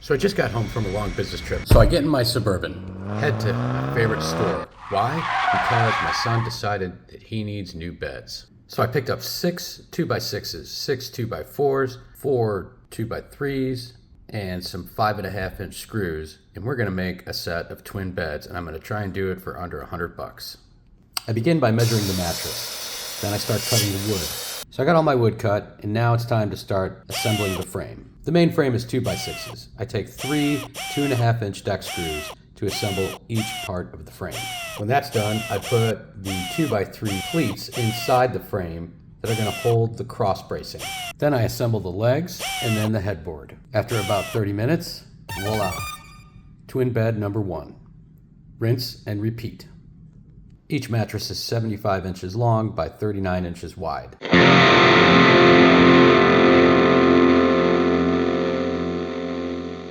So I just got home from a long business trip. So I get in my Suburban, head to my favorite store. Why? Because my son decided that he needs new beds. So I picked up 6 2x6s, 6 2x4s, 4 2x3s, and some 5.5-inch screws. And we're gonna make a set of twin beds, and I'm gonna try and do it for under $100. I begin by measuring the mattress. Then I start cutting the wood. So I got all my wood cut, and now it's time to start assembling the frame. The main frame is 2x6s. I take 3 2.5-inch deck screws to assemble each part of the frame. When that's done, I put the 2x3 cleats inside the frame that are going to hold the cross bracing. Then I assemble the legs and then the headboard. After about 30 minutes, voila, twin bed number 1. Rinse and repeat. Each mattress is 75 inches long by 39 inches wide.